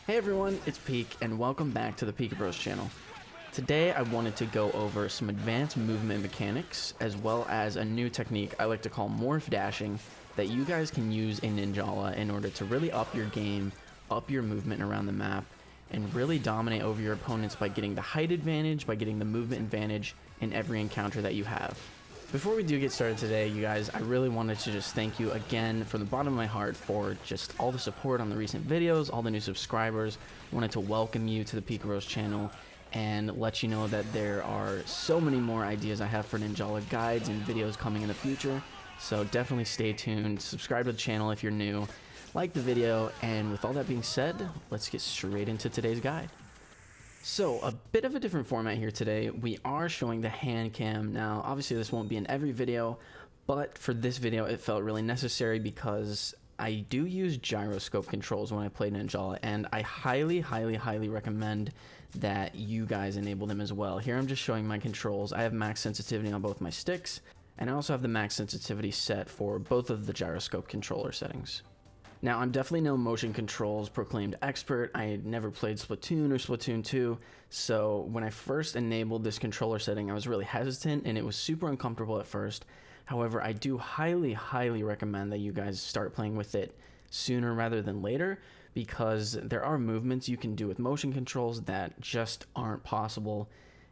Hey everyone, it's Peek, and welcome back to the Peek Bros channel. Today I wanted to go over some advanced movement mechanics, as well as a new technique I like to call MorphDashing that you guys can use in Ninjala in order to really up your game, up your movement around the map, and really dominate over your opponents by getting the height advantage, by getting the movement advantage in every encounter that you have. Before we do get started today, you guys, I really wanted to just thank you again from the bottom of my heart for just all the support on the recent videos, all the new subscribers. I wanted to welcome you to the Peek Bros channel and let you know that there are so many more ideas I have for Ninjala guides and videos coming in the future. So definitely stay tuned, subscribe to the channel if you're new, like the video, and with all that being said, let's get straight into today's guide. So, a bit of a different format here today. We are showing the hand cam. Now, obviously this won't be in every video, but for this video it felt really necessary because I do use gyroscope controls when I play Ninjala, and I highly recommend that you guys enable them as well. Here I'm just showing my controls. I have max sensitivity on both my sticks, and I also have the max sensitivity set for both of the gyroscope controller settings. Now, I'm definitely no motion controls proclaimed expert. I had never played Splatoon or Splatoon 2, so when I first enabled this controller setting, I was really hesitant and it was super uncomfortable at first. However, I do highly recommend that you guys start playing with it sooner rather than later, because there are movements you can do with motion controls that just aren't possible,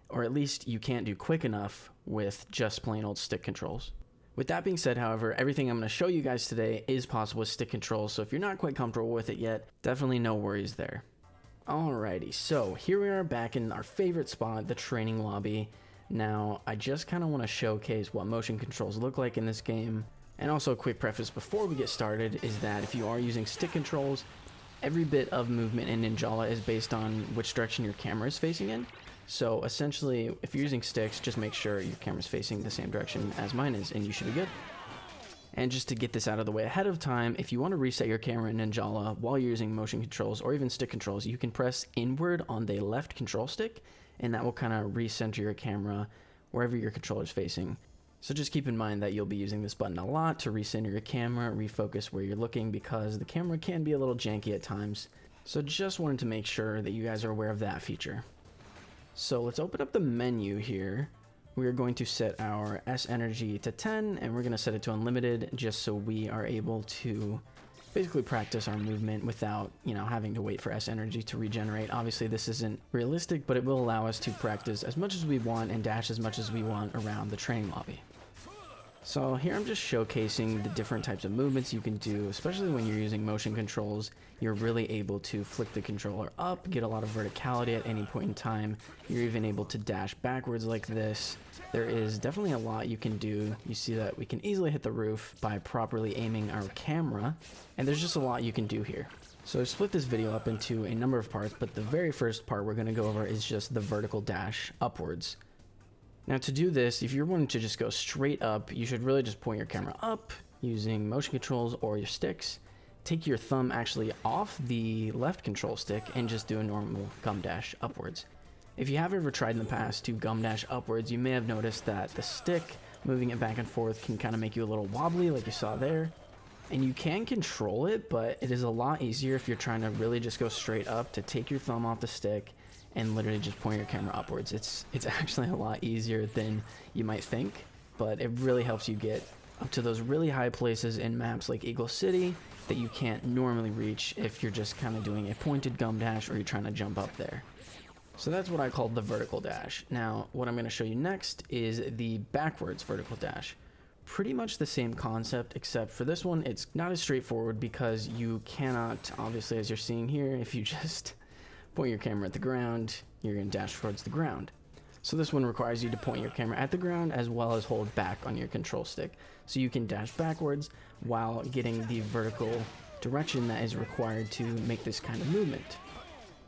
or at least you can't do quick enough with just plain old stick controls. With that being said, however, everything I'm going to show you guys today is possible with stick controls, so if you're not quite comfortable with it yet, definitely no worries there. Alrighty, so here we are back in our favorite spot, the training lobby. Now, I just kind of want to showcase what motion controls look like in this game. And also a quick preface before we get started is that if you are using stick controls, every bit of movement in Ninjala is based on which direction your camera is facing in. So essentially, if you're using sticks, just make sure your camera's facing the same direction as mine is, and you should be good. And just to get this out of the way ahead of time, if you want to reset your camera in Ninjala while you're using motion controls or even stick controls, you can press inward on the left control stick, and that will kind of recenter your camera wherever your controller is facing. So just keep in mind that you'll be using this button a lot to recenter your camera, refocus where you're looking, because the camera can be a little janky at times. So just wanted to make sure that you guys are aware of that feature. So let's open up the menu here. We are going to set our S energy to 10, and we're going to set it to unlimited just so we are able to basically practice our movement without, having to wait for S energy to regenerate. Obviously this isn't realistic, but it will allow us to practice as much as we want and dash as much as we want around the training lobby. So here I'm just showcasing the different types of movements you can do, especially when you're using motion controls. You're really able to flick the controller up, get a lot of verticality at any point in time. You're even able to dash backwards like this. There is definitely a lot you can do. You see that we can easily hit the roof by properly aiming our camera, and there's just a lot you can do here. So I've split this video up into a number of parts, but the very first part we're going to go over is just the vertical dash upwards. Now to do this, if you're wanting to just go straight up, you should really just point your camera up using motion controls or your sticks. Take your thumb actually off the left control stick and just do a normal gum dash upwards. If you have ever tried in the past to gum dash upwards, you may have noticed that the stick, moving it back and forth, can kind of make you a little wobbly like you saw there. And you can control it, but it is a lot easier if you're trying to really just go straight up to take your thumb off the stick and literally just point your camera upwards. It's actually a lot easier than you might think, but it really helps you get up to those really high places in maps like Eagle City that you can't normally reach if you're just kind of doing a pointed gum dash or you're trying to jump up there. So that's what I call the vertical dash. Now, what I'm going to show you next is the backwards vertical dash. Pretty much the same concept, except for this one, it's not as straightforward because you cannot, obviously, as you're seeing here, if you just point your camera at the ground, you're going to dash towards the ground. So this one requires you to point your camera at the ground as well as hold back on your control stick. So you can dash backwards while getting the vertical direction that is required to make this kind of movement.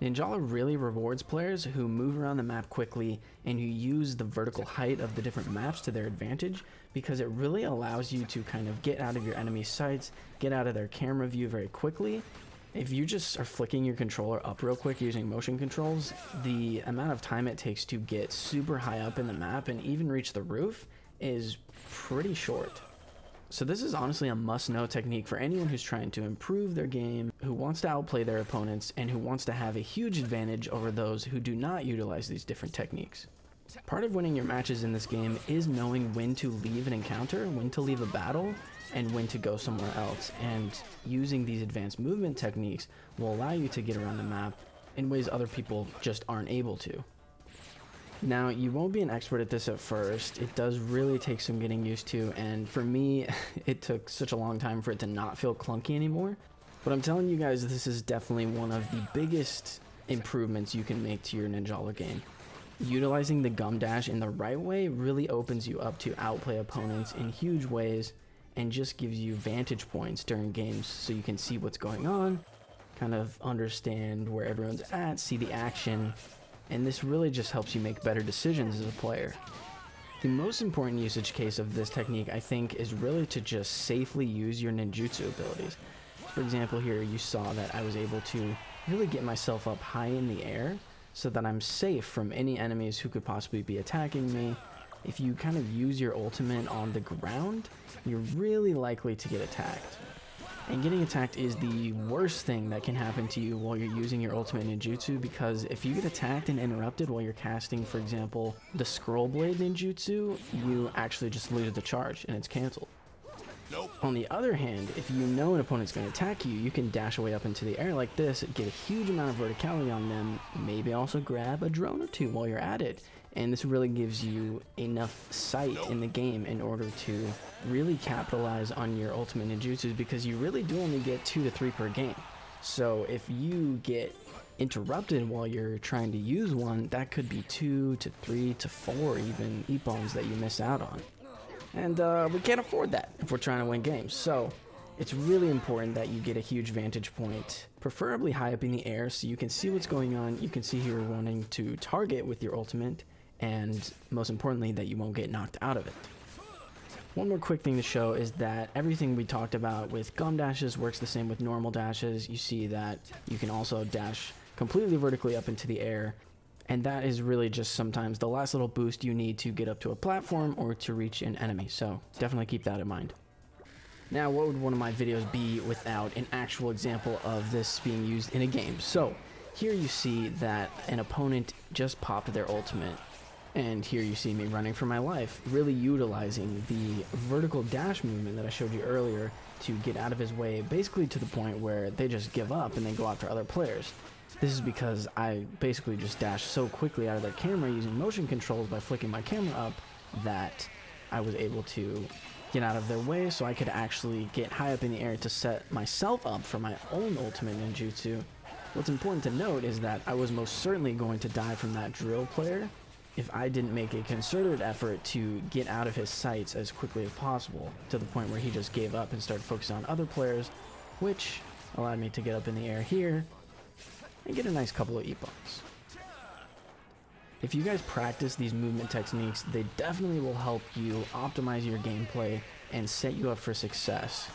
Ninjala really rewards players who move around the map quickly and who use the vertical height of the different maps to their advantage, because it really allows you to kind of get out of your enemy's sights, get out of their camera view very quickly. If you just are flicking your controller up real quick using motion controls, the amount of time it takes to get super high up in the map and even reach the roof is pretty short. So this is honestly a must-know technique for anyone who's trying to improve their game, who wants to outplay their opponents, and who wants to have a huge advantage over those who do not utilize these different techniques. Part of winning your matches in this game is knowing when to leave an encounter, when to leave a battle, and when to go somewhere else, and using these advanced movement techniques will allow you to get around the map in ways other people just aren't able to. Now, you won't be an expert at this at first. It does really take some getting used to, and for me, it took such a long time for it to not feel clunky anymore. But I'm telling you guys, this is definitely one of the biggest improvements you can make to your Ninjala game. Utilizing the gum dash in the right way really opens you up to outplay opponents in huge ways and just gives you vantage points during games so you can see what's going on, kind of understand where everyone's at, see the action, and this really just helps you make better decisions as a player. The most important usage case of this technique, I think, is really to just safely use your ninjutsu abilities. For example, here you saw that I was able to really get myself up high in the air so that I'm safe from any enemies who could possibly be attacking me. If you kind of use your ultimate on the ground, you're really likely to get attacked. And getting attacked is the worst thing that can happen to you while you're using your ultimate ninjutsu, because if you get attacked and interrupted while you're casting, for example, the scroll blade ninjutsu, you actually just lose the charge and it's canceled. Nope. On the other hand, if you know an opponent's going to attack you, you can dash away up into the air like this, get a huge amount of verticality on them, maybe also grab a drone or two while you're at it. And this really gives you enough sight in the game in order to really capitalize on your ultimate ninjutsus, because you really do only get 2 to 3 per game. So if you get interrupted while you're trying to use one, that could be 2 to 3 to 4 even ippons that you miss out on. And we can't afford that if we're trying to win games. So it's really important that you get a huge vantage point, preferably high up in the air, so you can see what's going on, you can see who you're wanting to target with your ultimate, and most importantly, that you won't get knocked out of it. One more quick thing to show is that everything we talked about with gum dashes works the same with normal dashes. You see that you can also dash completely vertically up into the air, and that is really just sometimes the last little boost you need to get up to a platform or to reach an enemy, so definitely keep that in mind. Now, what would one of my videos be without an actual example of this being used in a game? So here you see that an opponent just popped their ultimate, and here you see me running for my life, really utilizing the vertical dash movement that I showed you earlier to get out of his way, basically to the point where they just give up and they go after other players. This is because I basically just dashed so quickly out of their camera using motion controls by flicking my camera up that I was able to get out of their way, so I could actually get high up in the air to set myself up for my own ultimate ninjutsu. What's important to note is that I was most certainly going to die from that drill player if I didn't make a concerted effort to get out of his sights as quickly as possible, to the point where he just gave up and started focusing on other players, which allowed me to get up in the air here and get a nice couple of ippons. If you guys practice these movement techniques, they definitely will help you optimize your gameplay and set you up for success.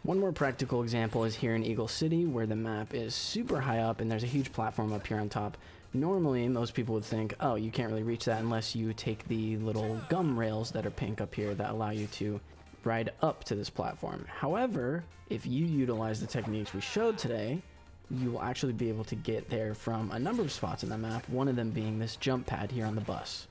One more practical example is here in Eagle City, where the map is super high up and there's a huge platform up here on top. Normally, most people would think, oh, you can't really reach that unless you take the little gum rails that are pink up here that allow you to ride up to this platform. However, if you utilize the techniques we showed today, you will actually be able to get there from a number of spots in the map, one of them being this jump pad here on the bus.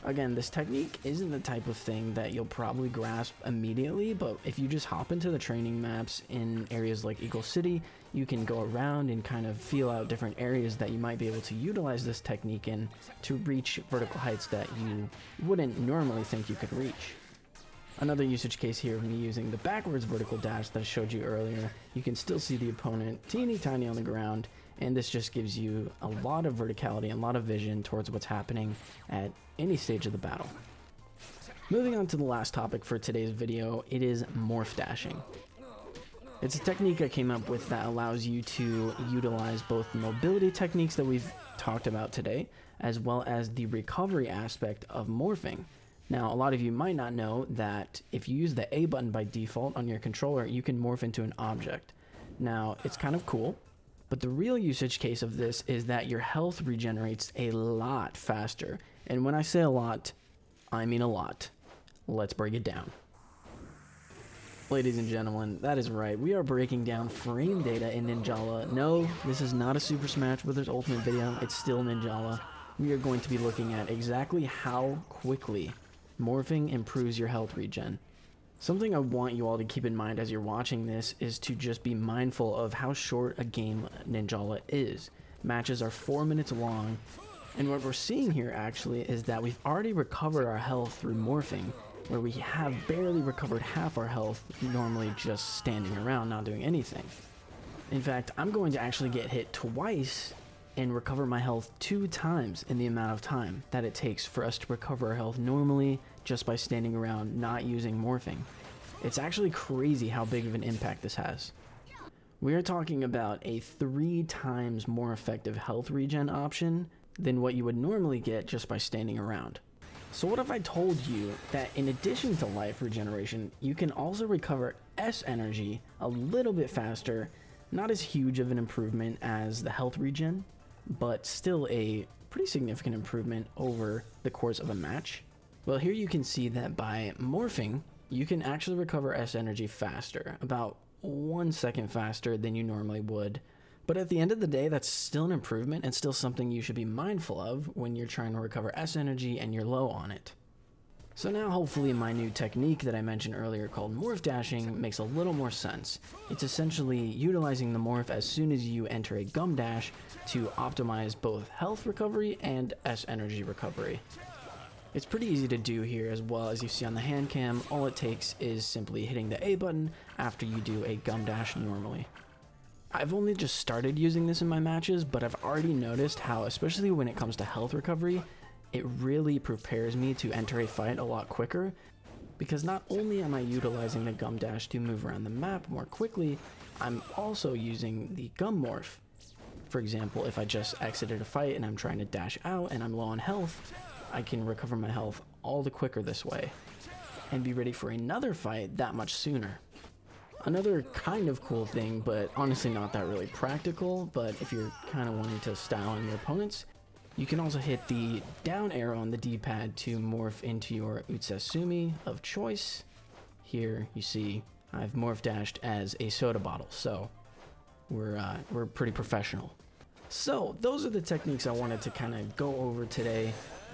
Again, this technique isn't the type of thing that you'll probably grasp immediately, but if you just hop into the training maps in areas like Eagle City, you can go around and kind of feel out different areas that you might be able to utilize this technique in to reach vertical heights that you wouldn't normally think you could reach. Another usage case here of me using the backwards vertical dash that I showed you earlier. You can still see the opponent teeny tiny on the ground, and this just gives you a lot of verticality and a lot of vision towards what's happening at any stage of the battle. Moving on to the last topic for today's video, it is MorphDashing. It's a technique I came up with that allows you to utilize both the mobility techniques that we've talked about today, as well as the recovery aspect of morphing. Now, a lot of you might not know that if you use the A button by default on your controller, you can morph into an object. Now, it's kind of cool, but the real usage case of this is that your health regenerates a lot faster. And when I say a lot, I mean a lot. Let's break it down. Ladies and gentlemen, that is right. We are breaking down frame data in Ninjala. No, this is not a Super Smash Bros. Ultimate video. It's still Ninjala. We are going to be looking at exactly how quickly morphing improves your health regen. Something I want you all to keep in mind as you're watching this is to just be mindful of how short a game Ninjala is. Matches are 4 minutes long, and what we're seeing here actually is that we've already recovered our health through morphing, where we have barely recovered half our health normally just standing around not doing anything. In fact, I'm going to actually get hit twice and recover my health 2 times in the amount of time that it takes for us to recover our health normally just by standing around not using morphing. It's actually crazy how big of an impact this has. We are talking about a 3 times more effective health regen option than what you would normally get just by standing around. So what if I told you that in addition to life regeneration, you can also recover S energy a little bit faster, not as huge of an improvement as the health regen, but still a pretty significant improvement over the course of a match? Well, here you can see that by morphing, you can actually recover S energy faster, about 1 second faster than you normally would. But at the end of the day, that's still an improvement and still something you should be mindful of when you're trying to recover S energy and you're low on it. So now hopefully my new technique that I mentioned earlier called MorphDashing makes a little more sense. It's essentially utilizing the morph as soon as you enter a gum dash to optimize both health recovery and S energy recovery. It's pretty easy to do here as well. As you see on the hand cam, all it takes is simply hitting the A button after you do a gum dash normally. I've only just started using this in my matches, but I've already noticed how, especially when it comes to health recovery, it really prepares me to enter a fight a lot quicker, because not only am I utilizing the gum dash to move around the map more quickly, I'm also using the gum morph. For example, if I just exited a fight and I'm trying to dash out and I'm low on health, I can recover my health all the quicker this way, and be ready for another fight that much sooner. Another kind of cool thing, but honestly not that really practical, but if you're kind of wanting to style on your opponents, you can also hit the down arrow on the D-pad to morph into your Utsasumi of choice. Here you see I've morph dashed as a soda bottle, so we're pretty professional. So those are the techniques I wanted to kind of go over today.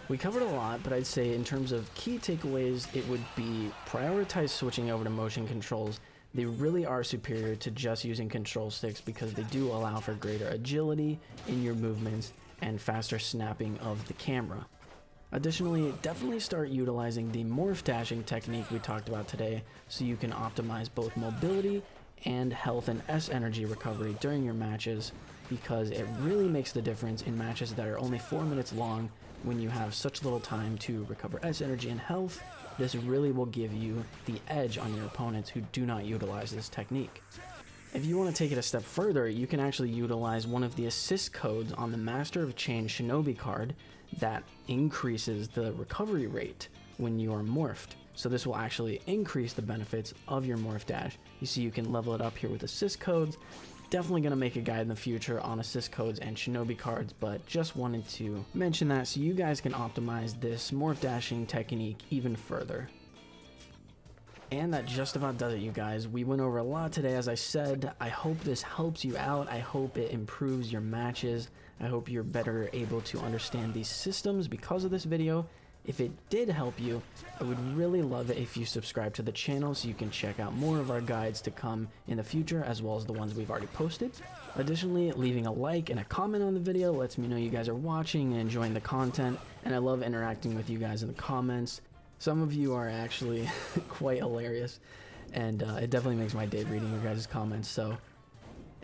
We covered a lot, but I'd say in terms of key takeaways, it would be prioritize switching over to motion controls. They really are superior to just using control sticks because they do allow for greater agility in your movements and faster snapping of the camera. Additionally, definitely start utilizing the morph dashing technique we talked about today so you can optimize both mobility and health and S energy recovery during your matches, because it really makes the difference in matches that are only 4 minutes long when you have such little time to recover S energy and health. This really will give you the edge on your opponents who do not utilize this technique. If you want to take it a step further, you can actually utilize one of the assist codes on the Master of Chain Shinobi card that increases the recovery rate when you are morphed. So this will actually increase the benefits of your morph dash. You see you can level it up here with assist codes. Definitely going to make a guide in the future on assist codes and Shinobi cards, but just wanted to mention that so you guys can optimize this morph dashing technique even further. And that just about does it, you guys. We went over a lot today, as I said. I hope this helps you out. I hope it improves your matches. I hope you're better able to understand these systems because of this video. If it did help you, I would really love it if you subscribe to the channel so you can check out more of our guides to come in the future, as well as the ones we've already posted. Additionally, leaving a like and a comment on the video lets me know you guys are watching and enjoying the content, and I love interacting with you guys in the comments. Some of you are actually quite hilarious, and it definitely makes my day reading your guys' comments. So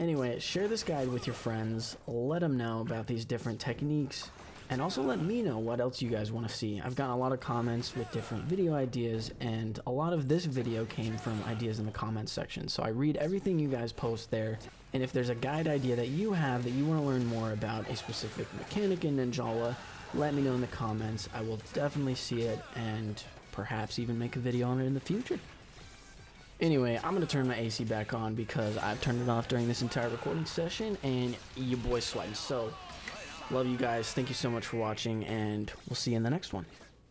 anyway, share this guide with your friends, let them know about these different techniques, and also let me know what else you guys want to see. I've gotten a lot of comments with different video ideas, and a lot of this video came from ideas in the comments section. So I read everything you guys post there, and if there's a guide idea that you have that you want to learn more about a specific mechanic in Ninjala, let me know in the comments. I will definitely see it and perhaps even make a video on it in the future. Anyway, I'm going to turn my AC back on because I've turned it off during this entire recording session, and your boy's sweating. So love you guys. Thank you so much for watching, and we'll see you in the next one.